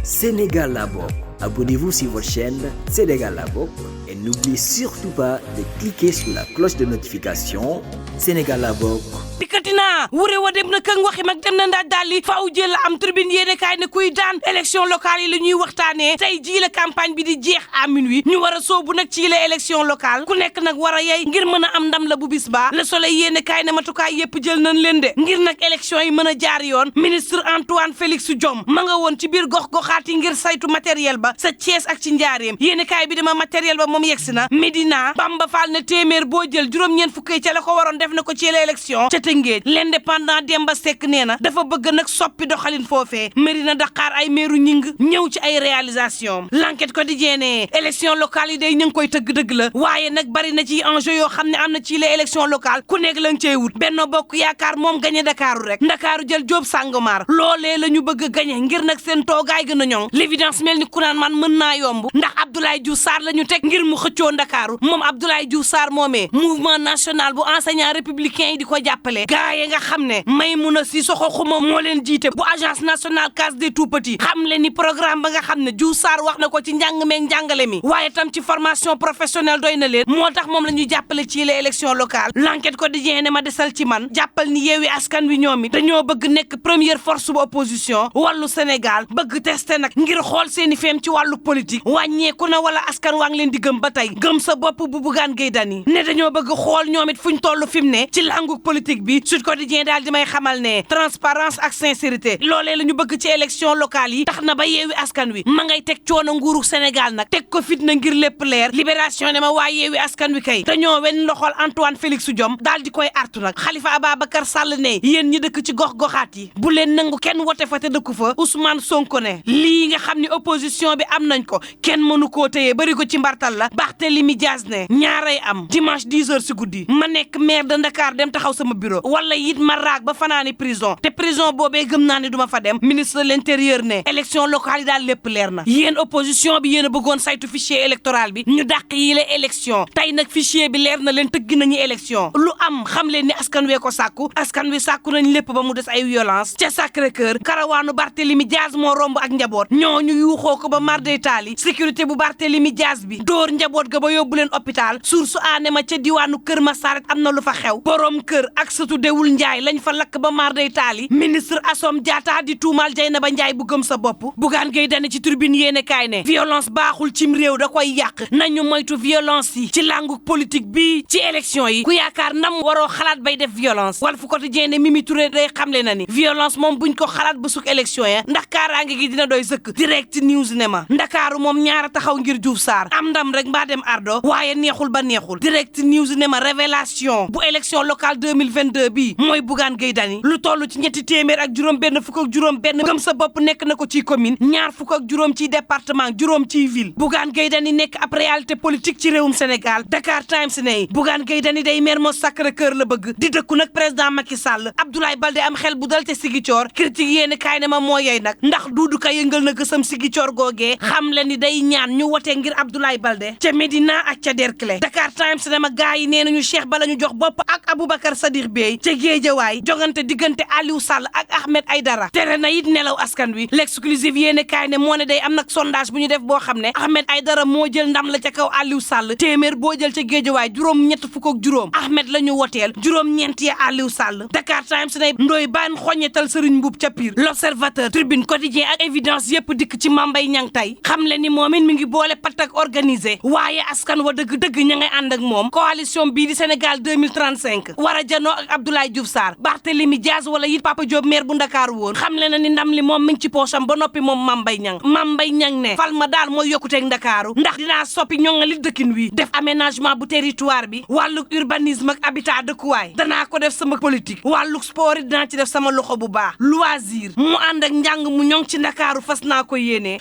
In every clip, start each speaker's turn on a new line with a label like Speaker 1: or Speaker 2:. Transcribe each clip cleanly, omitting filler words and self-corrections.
Speaker 1: Sénégal la bokk. Abonnez-vous sur votre chaîne Sénégal la bokk et n'oubliez surtout pas de cliquer sur la cloche de notification. Sénégal la bokk.
Speaker 2: dikkati naa wure wa dem na këng waxi mag dem na ndaaj daal li faaw jël la am tribune yéene kaay ne kuy daan élection locale yi la ñuy waxtaanee tey jii la campagne bi di jeex à minuit ñu war a soobu nag ci la élection locale ku nekk nag war a yey ngir mën a am ndam la bu bis ba Le Soleil yéene kaay ne matukaay yépp jël nañ leen de ngir nag élection yi mën a jaar yoon ministre Antoine Félix Diome ma nga woon ci biir gox-goxaat yi ngir saytu matériel ba sa Thiès ak ci njaareem yéene kaay bi dama matériel ba moom yegsi na Médina Bamba Fall ne téeméer boo jël juróom-ñeent fukki ca la ko waroon def na ko ci la élection Tëngéej l'indépendant Demba Seck nee na dafa bëgg nag soppi doxalin foofee Mérina Dakhar ay meeru ñing ñëw ci ay réalisation l'enquête quotidien ne élection locale yi day ñu ngi koy tëgg dëgg la waaye nag bari na ci enjeu yoo xam ne am na ci les élections locales ku nekk la nga cey wut Benno Bokk Yaakaar moom gañe Dakaru rek Ndakaaru jël Jóob Sàngomar loolee la ñu bëgg gañe ngir nag seen toogaay gën a ñoŋ l'évidence mel ni ku naan man mën naa yomb ndax Abdoulaye Diouf Sarr la ñu teg ngir mu xëccoo Ndakaaru moom Abdoulaye Diouf Sarr moomee mouvement national bu enseignant républicain yi di ko jàppale gaaye nga xam ne Maïmouna Sissoko Khouma moo leen jiite bu agence nationale case des tout-petits xam le ni programme ba nga xam ne Diouf Sarr wax na ko ci njàng meeg njàngale mi waaye tam ci formation professionnelle doy na leen moo tax moom la ñuy jàppale ci les élections locales l'enquête quotidien ne ma desal ci man jàppal ni Yewwi Askan Wi ñoom it dañoo bëgg nekk première force bu opposition wàllu Sénégal bëgg testé nag ngir xool seeni feem ci wàllu politique wàññeeku na wala askan waa ngi leen di gëm ba tey gëm sa bopp bu Bougane Gueye Dany ne dañoo bëgg xool ñoom it fuñ toll fi mu ne ci langu politique bi Sud Quotidien daal di may xamal ne transparence ak sincérité loolee la ñu bëgg ci élection locale yi tax na ba Yewwi Askan Wi ma ngay teg coono nguuru Sénégal nag teg ko fitna ngir lépp leer libération ne ma waa Yewwi Askan Wi kay dañoo wen loxol Antoine Félix Diome daal di koy artu nag Khalifa Ababacar Sall ne yéen ñi dëkk ci gox-goxaat yi bu leen nangu kenn wote fa te dëkku fa Ousmane Sonko ne lii nga xam ne opposition bi am nañ ko kenn mënu koo téye bari ko ci mbartal la Barthélémy Dias ne ñaaray am dimanche 10h si guddi ma nekk maire de Dakar dem taxaw sama bureau wala it ma raag ba fanaani prison te prison boobee gëm naa ne duma fa dem ministre de l'intérieur ne élection locale yi daal lépp leer na yéen opposition bi yéen a bëggoon saytu fichier électoral bi ñu dàq yi la élection tey nag fichier bi leer na leen tëgg nañu élection lu am xam leen ni askan wee ko sàkku askan wi sàkku nañ lépp ba mu des ay violence ca Sacré-Cœur karawaanu Barthélémy Dias moo romb ak njaboot ñooñu yuuxoo ko ba marday taali sécurité bu Barthélémy Dias bi dóor njaboot ga ba yóbbu leen hôpital source aane ma ca diwaanu Kër Massar am na lu fa xew borom kër ak sëtu Dewul Njaay lañ fa lakk ba marday taali ministre Assome Diatta di tuumal Dieynaba Ndiaye bu gëm sa bopp Bougane Gueye Dany ci tribune yéene kaay ne violence baaxul cim réew da koy yàq nañu moytu violence yi ci langu politique bi ci élection yi ku yaakaar ndam waroo xalaat bay def violence Walf Quotidien ne Mimi Touré day xamle na ni violence moom buñ ko xalaat ba suk élection ya ndax kaaraange gi dina doy sëkk direct news ne ma Ndakaaru moom ñaara taxaw ngir Diouf Sarr am ndam rek mbaa dem ardo waaye neexul ba neexul direct news ne ma révélation bu élection locale 2022 bi mooy Bougane Gueye Dany lu toll ci ñetti téeméer ak juróom benn fukk ak juróom benn gëm sa bopp nekk na ko ci commune ñaar fukk ak juróom ci département juróom ci ville Bougane Gueye Dany nekk ab réalité politique ci réewum Sénégal Dakar Times ne Bougane Gueye Dany day maire moo Sacré-Cœur la bëgg di dëkku nag président Macky Sall Abdoulaye Baldé am xel bu dal te Ziguinchor critique yéen kaay ne ma moo yey nag ndax Doudou Ka yëngal na gësam Ziguinchor googee xam le ni day ñaan ñu wote ngir Abdoulaye Baldé ca Médina ak ca Derklé Dakar Times ne ma gaay yi nee nañu Cheikh Ba la ñu jox bopp ak Aboubacar Sadikh Bèye ca Guédiawaye jogante diggante Aliou Sall ak Ahmed Aïdara tere na it nelaw askan wi l'exclusive yéene kaay ne moo ne day am nag sondage bu ñu def boo xam ne Ahmed Aïdara moo jël ndam la ca kaw Aliou Sall téeméer boo jël ca Guédiawaye juróom ñett fukk ak juróom Ahmed la ñu woteel juróom ñeent ya Aliou Sall Dakar Times ne Ndoye Bane xoñetal Serigne Mboup ca Pire l'Observateur Tribune Quotidien ak évidence yëpp dikk ci Mambay Niang tey xam le ni moom it mi ngi boole pat ak organisé waaye askan wa dëgg-dëgg ña ngay ànd ak moom coalition bii di Sénégal 2035 war a janoo ak Abdoulaye Diouf Sarr Barthélémy Dias wala it Papa Diop maire bu Ndakaaru woon xam le na ni ndam li moom mi ngi ci poosam ba noppi moom Mambay Niang ne fal ma daal mooy yokkuteeg Ndakaaru ndax dinaa soppi ñoŋali dëkkin wi def aménagement bu territoire bi wàllu urbanisme ak habitat dëkkuwaay danaa ko def sama politique wàllu sport dinaa ci def sama loxo bu baax loisir mu ànd ak njàng mu ñoŋ ci Ndakaaru fas naa ko yéene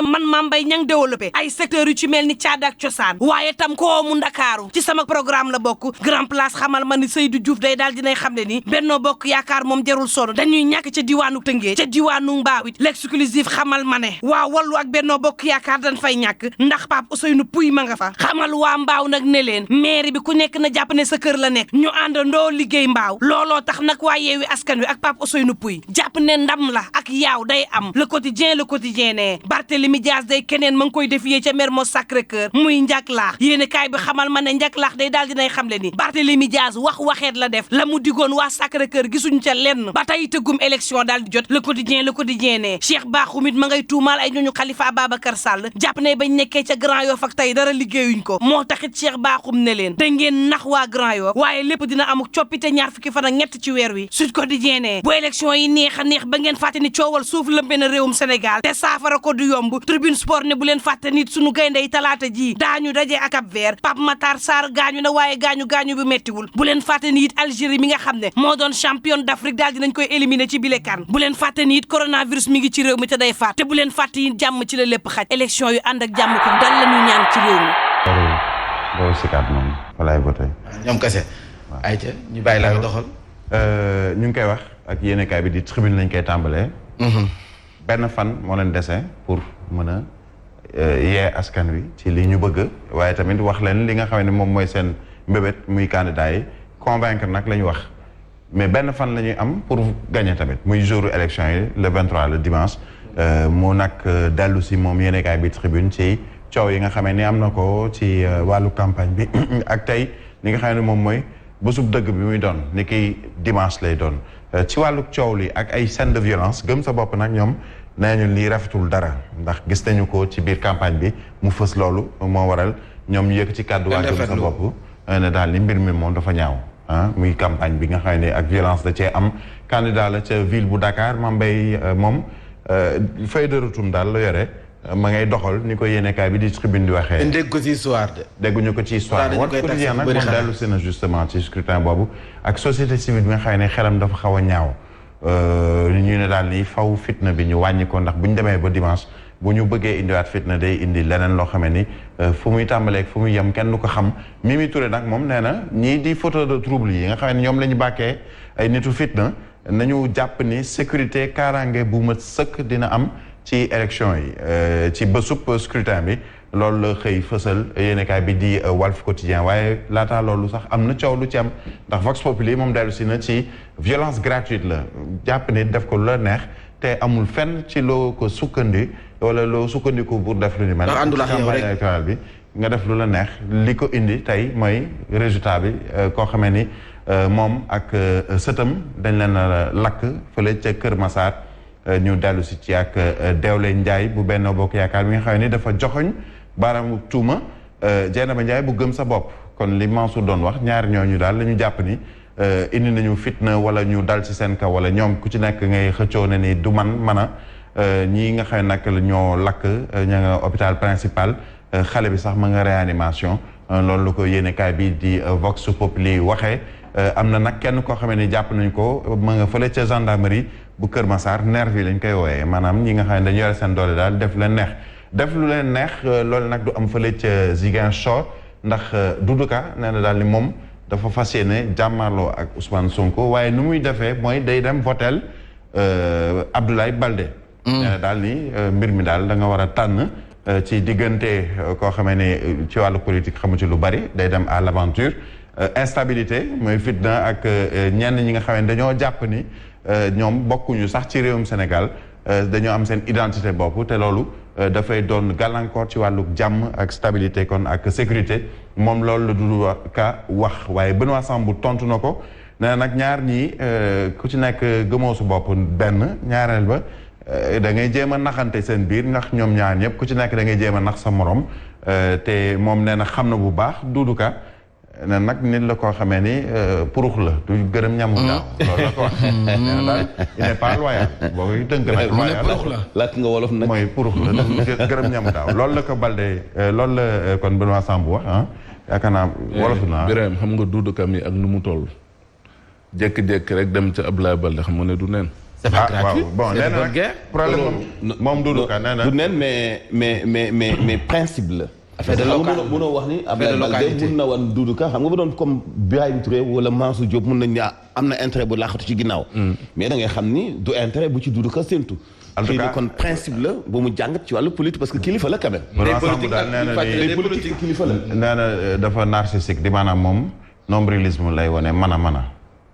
Speaker 2: man Mambay Niang développé ay secteurs yu ci mel ni caada ak cosaan waaye tam koomu Ndakaaru ci sama programme la bokk grand place xamal ma ni Seydou Diouf day daal dinay xam ne ni Benno Bokk Yaakaar moom jarul solo dañuy ñàkk ca diwaanu Tëngéej ca diwaanu Mbaawit l'exclusif xamal ma ne waa Wallu ak Benno Bokk Yaakaar dañ fay ñàkk ndax Pape Ousseynou Pouye ma nga fa xamal waa Mbaaw nag ne leen maire bi ku nekk na jàpp ne sa kër la nekk ñu àndandoo liggéey Mbaaw looloo tax nag waa Yewwi Askan Wi ak Pape Ousseynou Pouye jàpp ne ndam la ak yaaw day am le quotidien ne Barthélémy Dias day keneen ma ngi koy défier ca Mermoz Sacré-Cœur muy njaklaax yéene kaay bi xamal ma ne njaklaax day daal dinay xam le ni Barthélémy Dias waxeet la def la mu digoon waa Sacré-Cœur gisuñu ca lenn ba tey tëggum élection daal di jot le quotidien ne Cheikh Bakhoum it ma ngay tuumaal ay ñooñu Khalifa Ababacar Sall jàpp ne bañ nekkee ca Grand Yoff ak tey dara liggéeyuñ ko moo taxit Cheikh Bakhoum ne leen da ngeen nax waa Grand Yoff waaye lépp dina amuk coppite ñaar fukki fan ak ñett ci weer wi Sud Quotidien ne bu élection yi neex a neex ba ngeen fàtte ni coowal suuf lëmbe na réewum Sénégal te saafara ko du yomb Tribune Sport ne bu leen fàtte nit sunu gaynde yi talaata ji daañu daje ak Cap Vert Pape Matar Sarr gaañu na waaye gaañu bi mettiwul bu leen fàtte ni it Algérie mi nga xam ne moo doon champion d'Afrique daal dinañ koy éliminer ci bile kan bu leen fàtte ni it coronavirus mi ngi ci réew mi te day faat te bu leen fàtte yi jàmm ci la lépp xaj élection yu ànd ak jàmm ko dal la ñu ñaan ci réew mi
Speaker 3: loolu sikaat moom walaay ba tey
Speaker 4: ñoom kese ayca ñu bàyyi la doxal
Speaker 3: ñu ngi koy wax ak yéenekaay bi di tribune lañ koy tàmbalee benn fan moo leen dese pour mën a yee askan wi ci li ñu bëgg waaye tamit wax leen li nga xam ne moom mooy seen mbébét muy candidat yi convaincre nag la ñu wax mais benn fan la ñuy am pour gagner tamit muy jour élection yi le 23 le dimanche mu nag dellu si moom yéenekaay bi tribune ci coow yi nga xamee ni am na ko ci wàllu campagne bi ak tey li nga xam ne moom mooy bésub dëgg bi muy doon ni ki dimanche lay doon ci wàllu coow li ak ay scène de violence gëm sa bopp nag ñoom nee ñu lii rafetul dara ndax gis nañu ko ci biir campagne bi mu fës loolu moo waral ñoom ñu yëkk ci kàddu waa gëm sa bopp ne daal ni mbir mi moom dafa ñaaw muy campagne bi nga xam ne ak violence da cee am candidat la ca ville bu Dakar Mame Mbaye moom feuille de route daal la yore ma ngay doxal ni ko yéenekaay bi di tribune di waxee.
Speaker 4: dégg ko ci histoire de.
Speaker 3: dégguñu ko ci histoire de. quotidien nag moom dellu si na justement ci scrutin boobu ak société civile bi nga xam ne xelam dafa xaw a ñaaw ñu ne daal ni faw fitna bi ñu wàññi ko ndax bu ñu demee ba dimanche bu ñu bëggee indiwaat fitna day indi leneen loo xamee ni fu muy tàmbaleeg fu muy yem kenn du ko xam Mimi Touré nag moom nee na ñii di fauteurs de trouble yi nga xam ne ñoom la ñu bàkkee ay nitu fitna nañu jàpp ni sécurité kaaraange bu mat sëkk dina am ci élection yi ci bésub scrutin bi loolu la xëy fësal yéenekaay bi di Walf Quotidien waaye laataa loolu sax am na coow lu ci am ndax Vox Populi moom dellu si na ci violence gratuite la jàpp ni def ko lu la neex te amul fenn ci loo ko sukkandi wala loo sukkandiku pour def lu ni mel. campagne électorale bi nga def lu la neex li ko indi tey mooy résultat bi koo xamee ni moom ak sëtam dañ leen a lakk fële ca Kër Massar ñu dellu si ci ak Deewle Ndiaye bu Benno Bokk Yaakaar bi nga xam ne dafa joxoñ baaraamu tuuma Dieynaba Ndiaye bu gëm sa bopp kon li Mansour doon wax ñaari ñooñu daal la ñu jàpp ni indi nañu fitna wala ñu dal ci seen kaw wala ñoom ku ci nekk ngay xëccoo ne ni du man a ñii nga xam ne nag ñoo lakk ña nga hôpital principal xale bi sax ma nga réanimation loolu la ko yéenekaay bi di Vox Populi waxee am na nag kenn koo xamee ni jàpp nañ ko ma nga fële ca gendarmerie bu Kër Massar nervi lañ koy wooyee maanaam ñi nga xam ne dañu yore seen doole daal def leen neex def lu leen neex loolu nag du am fële ca Ziguinchor ndax Doudou Ka nee na daal ni moom dafa fas yéene jàmmarloo ak Ousmane Sonko waaye nu muy defee mooy day dem votel Abdoulaye Baldé nee na daal ni mbir mi daal da nga war a tànn ci diggante koo xamee ne ci wàllu politique xamu ci lu bari day dem à l'aventure instabilité mooy fitna ak ñenn ñi nga xam ne dañoo jàpp ni ñoom bokkuñu sax ci réewum Sénégal dañoo am seen identité bopp te loolu dafay doon gàllankoor ci wàllu jàmm ak stabilité kon ak sécurité moom loolu la Doudou Ka wax waaye Benoît Sambou tontu na ko nee na nag ñaar ñii ku ci nekk gëmoo su bopp benn ñaareel ba da ngay jéem a naxante seen biir ndax ñoom ñaar ñëpp ku ci nekk da ngay jéem a nax sa morom te moom nee na xam na bu baax Doudou Ka ne nag nit la koo xamee ni purux la du gërëm ñamu daaw loolu la ko wax nee na daal il n'est pas loyal boo koy tënk nag loyal
Speaker 5: làkk nga wolof nag
Speaker 3: mooy purux la du gërëm ñamu daaw loolu la ko Baldé loolu la kon Benoît Sambou wax yaakaar naa wolof naa
Speaker 5: Birame xam nga Doudou Ka mi ak nu mu toll jékki-jékki rek dem ca Abdoulaye Baldé xam nga ne du neen
Speaker 4: c'est pas gratuit
Speaker 3: bon nee na nag problème moom Doudou Ka nee na.
Speaker 5: du nen mais principe la. affaire de local mënoo wax ni Abdoulaye Baldé mun na wan Doudou Ka xam nga ba doon comme Birahim Touré wala Mansour Diop mun nañ ne am na intérêt bu laaxatu ci ginnaaw. mais da ngay xam ni du intérêt bu ci Doudou Ka séntu. en tout cas kon principe la bu mu jàngat ci wàllu politique parce que kilifa la quand même.
Speaker 3: day politique kilifa la. nee na dafa narcissique di maanaam moom nombrilisme lay wane mën a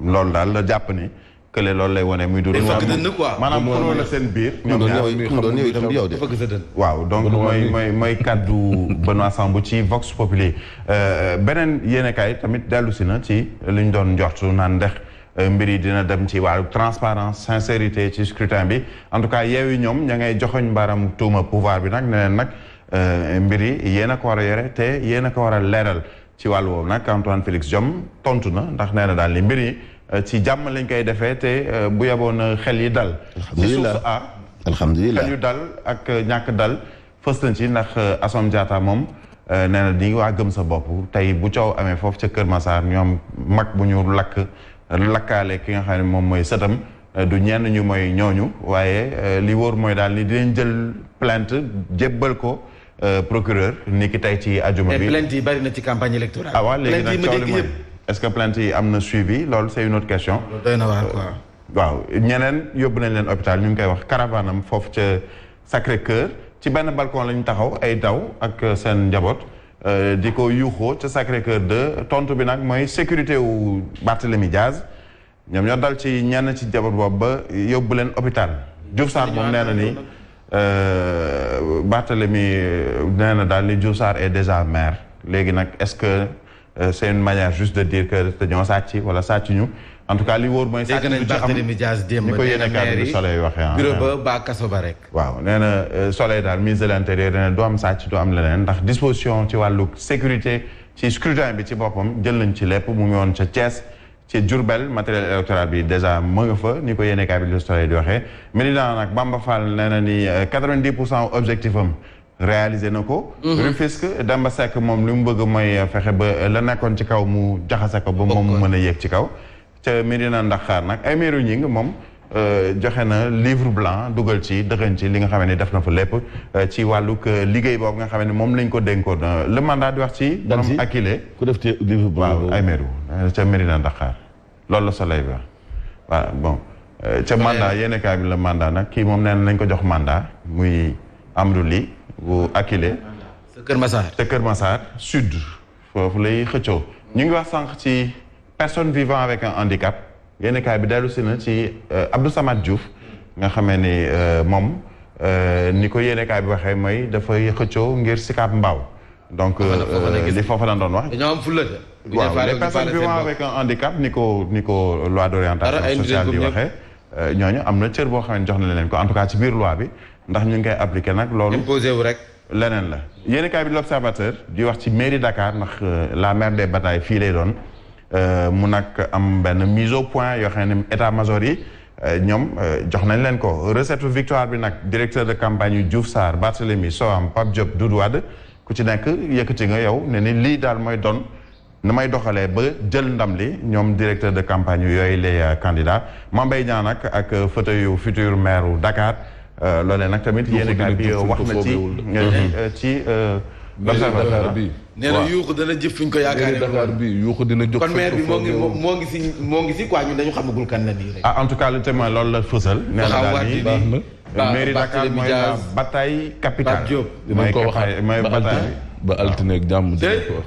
Speaker 3: loolu daal la jàpp ni. kële loolu lay wane muy. Doudou maanaam xuloo la seen biir. ñoom ñaar waaw donc mooy kaddu Benoît Sambou ci Vox Populi beneen yéenekaay tamit dellu si na ci li ñu doon njortu naan ndex mbir yi dina dem ci wàllu transparence sincérité ci scrutin bi en tout cas Yewwi ñoom ña ngay joxoñ mbaaram tuuma pouvoir bi nag ne leen nag mbir yi yéen a ko war a yore te yéen a ko war a leeral ci wàllu woowu nag Antoine Félix Diome tontu na ndax nee na daal li mbir yi ci jàmm lañ koy defee te bu yeboon xel yi dal.
Speaker 5: alhamdulilah
Speaker 3: xel yu dal ak ñàkk dal fës nañ ci ndax Assome Diatta moom nee na di waa gëm sa bopp tey bu coow amee foofu ca Kër Massar ñoom mag bu ñu lakkaale ki nga xam ne moom mooy sëtam du ñenn ñu mooy ñooñu waaye li wóor mooy daal ni dinañ jël plainte jébbal ko procureur ni ki tey ci ajuma bi.
Speaker 4: mais plainte yi bari na ci campagne électorale.
Speaker 3: waaw léegi nag coow li mooy est-ce que plainte yi am na suivi loolu c'est une autre question.
Speaker 4: doy na waar quoi.
Speaker 3: waaw ñeneen yóbbu nañ leen hôpital ñu ngi koy wax caravane am foofu ca Sacré-Cœur ci benn balcon lañu taxaw ay daw ak seen njaboot di ko yuuxoo ca Sacré-Cœur 2 tontu bi nag mooy sécurité wu Barthélémy Diaz ñoom ñoo dal ci ñenn ci njaboot boobu ba yóbbu leen hôpital. Diouf Sarr moom nee na ni Barthélémy nee na daal ni Diouf Sarr est déjà maire léegi nag est-ce que. c'est une manière juste de dire que dañoo sàcc wala sàcc ñu en tout cas li wóor mooy. sàcc du ci am ni ko yéene kàddu bi Soleil waxee
Speaker 4: bureau ba kaso ba rek.
Speaker 3: waaw nee na Soleil daal ministre de l'intérieur nee na du am sàcc du am leneen ndax disposition ci wàllu sécurité ci scrutin bi ci boppam jël nañ ci lépp mu ngi woon ca Thiès ci Diourbel matériel électoral bi déjà mu nga fa ni ko yéene kàddu bi Soleil di waxee. Médina nag Bamba Fall nee na ni 90% objectif am. réalisé na ko. Rufisque Demba Seck moom li mu bëgg mooy fexe ba la nekkoon ci kaw mu jaxase ko ba moom mu mën a yéeg ci kaw. ca Médina Ndaxaar nag ay meeru ñi moom joxe na livre blanc dugal ci dëxëñ ci li nga xam ne def na fa lépp ci wàllug liggéey boobu nga xam ne moom lañ ko dénkoon le mandat di wax ci. borom Akile
Speaker 5: ku def ci livre blanc
Speaker 3: waaw ay meeru ca Médina Ndaxaar loolu la Soleil bi waaw bon. ca mandat yéen kaay bi la mandat nag kii moom nee na nañ ko jox mandat muy Amadou Ly bu Akile.
Speaker 4: sa Kër Massar.
Speaker 3: sa Kër Massar sud foofu lay xëccoo. ñu ngi wax sànq ci personne vivant avec un handicap yéen kaay bi dellu si na ci Abdou Samad Diouf nga xamee ni moom ni ko yéen kaay bi waxee mooy dafay xëccoo ngir Sicap Mbao. donc li foofu la doon wax.
Speaker 4: dañoo am fulla de.
Speaker 3: waaw les personnes vivant avec un handicap ni ko loi d'orientation sociale di waxee. ñooñu am na cër boo xam ne jox na leen ko en tout cas ci biir loi bi ndax ñu ngi koy appliquer nag loolu.
Speaker 4: imposé wu rek.
Speaker 3: leneen la yéen kaay bi l'Observateur di wax ci mairie Dakar ndax la mère des batailles fii lay doon mu nag am benn mise au point yoo xam ne état-major yi ñoom jox nañ leen ko recette victoire bi nag directeur de campagne yu Diouf Sarr Barthélémy Soham Pape Diop Doudou Wade ku ci nekk yëkkati nga yow ne ni lii daal mooy doon. na may doxalee ba jël ndam li ñoom directeur de campagne yooyu les candidats Mame Mbaye Niang nag ak fauteuil yu futur maire u Dakar loolee nag tamit yéen kaay bi wax na ci l'Observateur
Speaker 4: bi nee na yuuxu dana jëf fi ñu ko yaakaaree
Speaker 6: Dakar bi yuuxu dina jóg
Speaker 4: kon maire bi moo ngi si quoi ñun dañu xamagul kan la nii rek.
Speaker 3: en tout cas le témoin loolu la fësal nee na daal nii mairie Dakar mooy la bataille capitale mooy bataille bi
Speaker 6: ba altine ak jàmm.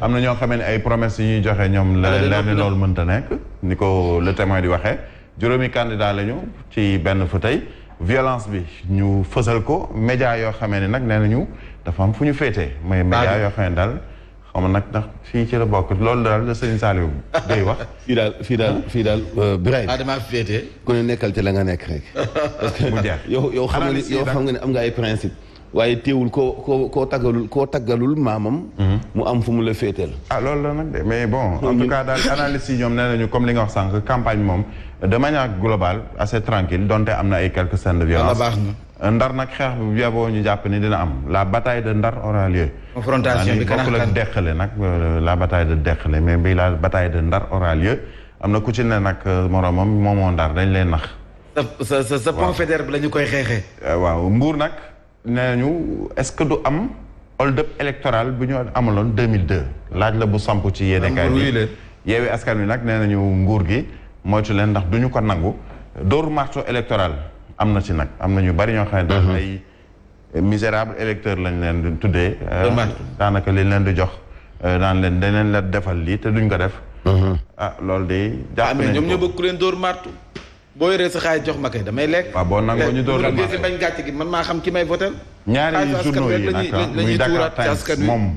Speaker 3: am na ñoo xamee ne ay promesses yi ñuy joxe ñoom leer ni loolu mënta nekk ni ko le témoin di waxee juróomi candidat lañu ci benn fauteuil violence bi ñu fësal ko média yoo xamee ne nag nee nañu dafa am fu ñu féetee mooy média yoo xam ne daal xam nga nag ndax fii ci la bokk loolu daal la Serigne Saliou day wax
Speaker 5: fii daal Birahim
Speaker 4: damaa féetee
Speaker 5: ku ne nekkal ci la nga nekk rek parce que
Speaker 3: mu jeex
Speaker 5: yow xam nga ne am nga ay principe waaye teewul koo taggalul maamam. mu am fu mu la féeteel.
Speaker 3: loolu la nag de mais bon en tout cas daal analyste yi ñoom nee nañu comme li nga wax sànq campagne moom de manière globale assez tranquille donte am na ay quelques scènes de violence. Ndar nag xeex bu yaboo ñu jàpp ni dina am la bataille de Ndar aura lieu.
Speaker 4: confrontation bi
Speaker 3: bokkul ak Deqale nag la bataille de Deqale mais bii la bataille de Ndar aura lieu am na ku ci ne nag moromam moomoo Ndar dañ leen nax.
Speaker 4: sa pont Faidherbe la ñu koy xeexee.
Speaker 3: waaw Mbour nag nee nañu est-ce que du am hold-up électoral bu ñu amaloon 2002 laaj la bu samp ci yéenekaay bi Yewwi Askan Wi nag nee nañu nguur gi moytu leen ndax du ñu ko nangu dóoru marteau électoral am na ci nag am na ñu bari ñoo xam ne daal ay misérable électeur lañ leen di tuddee. daanaka li leen di jox daan leen dañ la defal lii te duñ ko def. Loolu de. jàpp nañ ko
Speaker 4: ñoom ñoo bëgg ku leen dóor martu. boo yoree sa xaalis jox ma kay damay lekk.
Speaker 3: waaw boo nangoo ñu dóor la
Speaker 4: martu bañ gàcce gi man maa xam ki may votel.
Speaker 3: ñaari journaux yi nag muy Dakar Times moom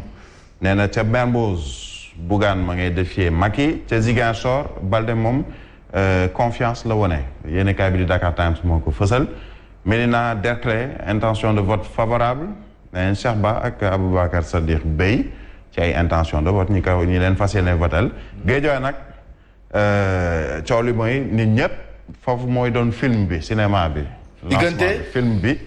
Speaker 3: nee na ca Mermoz Bougane ma ngay défier Macky ca Ziguinchor Balde moom confiance la wone yéenekaay bi di Dakar Times moo ko fësal. Médina Derklé intention de vote favorable nee Cheikh Ba ak Aboubacar Sadiq Bey ci ay intention de vote ñi leen fas yéene votel Guédiawaye nag coow li mooy nit ñëpp foofu mooy doon film bi cinéma bi. film bi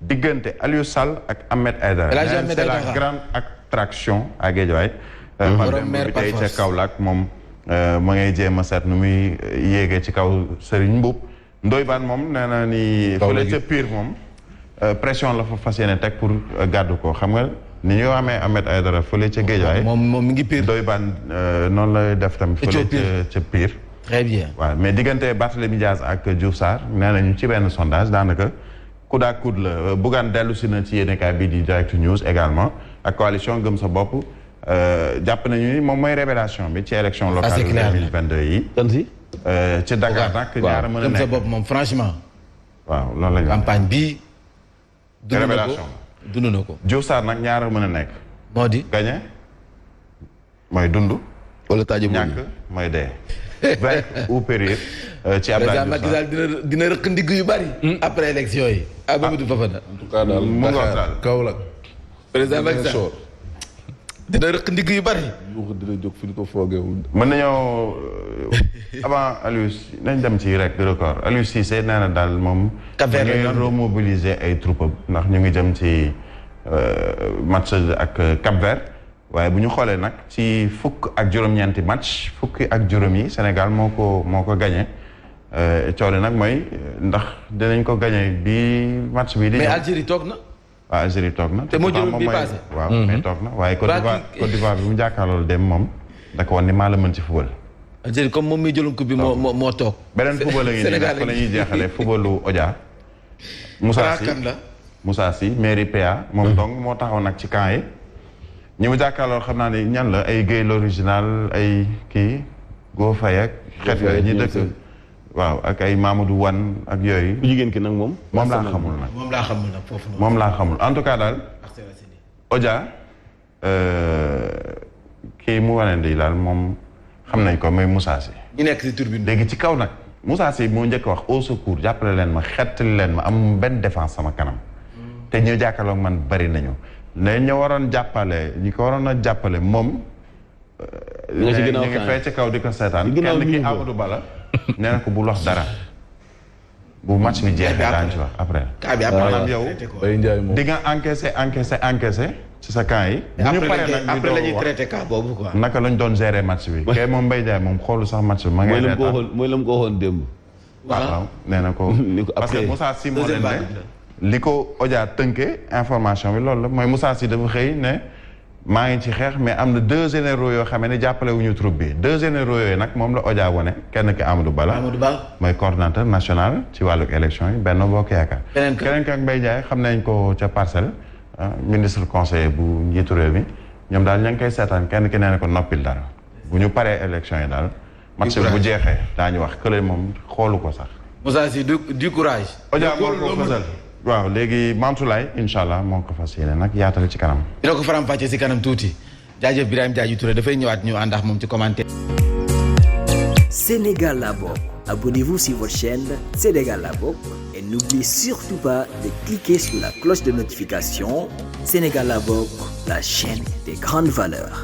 Speaker 3: diggante Aliou Sall ak Ahmed Aïdara. c'est la grande attraction à Guédiawaye. bi tey ca Kaolack moom ma ngay jéem a seet nu muy yéegee ci kaw Serigne Mboup. Ndoye Bane moom nee na ni fële ca Pire moom pression la fa fas yéene teg pour gàddu ko xam nga ni ñu amee Ahmed Aïdara fële ca Guédiawaye
Speaker 4: moom mi ngi Pire
Speaker 3: Ndoye Bane noonu lay def tam fële ca Pire
Speaker 4: très bien
Speaker 3: waaw mais diggante Barthélémy Diaz ak Diouf Sarr nee nañu ci benn sondage daanaka coude à coude la Bougane dellu si na ci yéenekaay bii di Direct News également ak coalition Gëm Sa Bopp jàpp nañu ni moom mooy révélation bi ci élection locale 2022 yi ci Dakar nag ñaara mën a nekk
Speaker 4: sa bopp moom franchement.
Speaker 3: waaw loolu la ñu
Speaker 4: campagne bi.
Speaker 3: révélation
Speaker 4: dund na ko.
Speaker 3: Diouf Sarr nag ñaara mën a nekk.
Speaker 4: moo di.
Speaker 3: gagné mooy dund.
Speaker 5: wala taaje
Speaker 3: ñàkk mooy dee. vaincre ou périr. ci Abdoulaye Diouf
Speaker 4: Macky daal dina rëq ndigg yu bari. après élection yi. Mamadou Fofana.
Speaker 6: en tout cas daal
Speaker 3: mu ngoog daal
Speaker 6: Kaolack.
Speaker 4: président Macky Sall dina rëq ndigg yu bari.
Speaker 6: yuuxu dina jóg fi ñu ko foogeewul.
Speaker 3: mën nañoo avant Aliou nañ dem ci rek record Aliou Cissé nee na daal moom.
Speaker 4: Cap-Vert
Speaker 3: ñu remobiliser ay troupes ndax ñu ngi jëm ci match ak Cap-Vert waaye bu ñu xoolee nag ci fukk ak juróom-ñeenti match fukki ak juróom yi Sénégal moo ko gagné coole nag mooy ndax dinañ ko gagné bi match bi di.
Speaker 4: mais Algérie toog na.
Speaker 3: waaw Algérie toog na.
Speaker 4: te moo jëloon bi passé
Speaker 3: waaw mais toog na waaye Côte d'Ivoire bi mu jàkkaarlool dem moom da ko wan ni maa la mën ci football.
Speaker 4: Algérie comme moom mi jëloon coupe bi moo toog.
Speaker 3: beneen football la ngi nii nag fa la ñuy jeexalee footballu Odia. Moussa Sy mairie PA moom donc moo taxaw nag ci camp yi. ñi mu jàkkaarlool xam naa ne ñan la ay Guèye l'original ay kii Go Faye ak xeet yooyu ñi dëkk. waaw ak ay Mamadou Wan ak yooyu.
Speaker 5: bu jigéen ki nag moom.
Speaker 3: moom laa xamul nag.
Speaker 4: foofu noonu.
Speaker 3: moom laa xamul en tout cas daal. Odia kii mu wane di daal moom xam nañ ko mooy Moussa Sy.
Speaker 4: ñu nekk ci turbine
Speaker 3: léegi ci kaw nag Moussa Sy moo njëkk wax au secours jàppale leen ma xettali leen ma am benn défense sama kanam. te ñu jàkkaarloog man bari nañu. ne ñu waroon jàppale ñi ko waroon a jàppale moom.
Speaker 5: ñu
Speaker 3: ngi fee ci kaw di ko seetaan kenn ki Amadou Bala. nee na ko bul wax dara. bu match bi jeexee daañu ci wax après. maanaam yow di nga encaissé ci sa camp yi. bu ñu paree nag
Speaker 4: après la ñuy traité cas boobu quoi.
Speaker 3: naka lañ doon gérer match bi. kay moom Mbaye Ndiaye moom xoolu sax match bi. ma ngay reetaan
Speaker 5: mooy la mu ko waxoon démb.
Speaker 3: waaw nee na ko. parce que Moussa Sy moo leen ne li ko Odia tënkee information bi loolu la mooy Moussa Sy dafa xëy ne maa ngi ci xeex mais am na 2 généraux yoo xam ne jàppale wuñu troupe bi 2 généraux yooyu nag moom la Odia wone kenn ki Amadou Bala mooy coordonnateur national ci wàllu élection yi Benno Bokk Yaakaar. keneen ki ak Mbaye Ndiaye xam nañ ko ca Parcelles ministre conseiller bu njiitu réew mi ñoom daal ña ngi koy seetaan kenn ki nee na ko noppil dara bu ñu paree élection yi daal. match bi bu jeexee daañu wax kële moom xoolu ko sax.
Speaker 4: Moussa Sy du courage.
Speaker 3: Odia moo ko fësal. waaw léegi Mantoulaye incha allah moo ko fas yéene nag yaatal ci kanam.
Speaker 4: dina ko faram-fàccee si kanam tuuti jaajëf Birahim Diadji Touré dafay ñëwaat ñu ànd ak moom ci commentaire.
Speaker 1: Sénégal la bokk. Abonnez-vous sur votre chaîne Sénégal la bokk et n'oubliez surtout pas de cliquer sur la cloche de notification. Sénégal la bokk, la chaîne des grandes valeurs.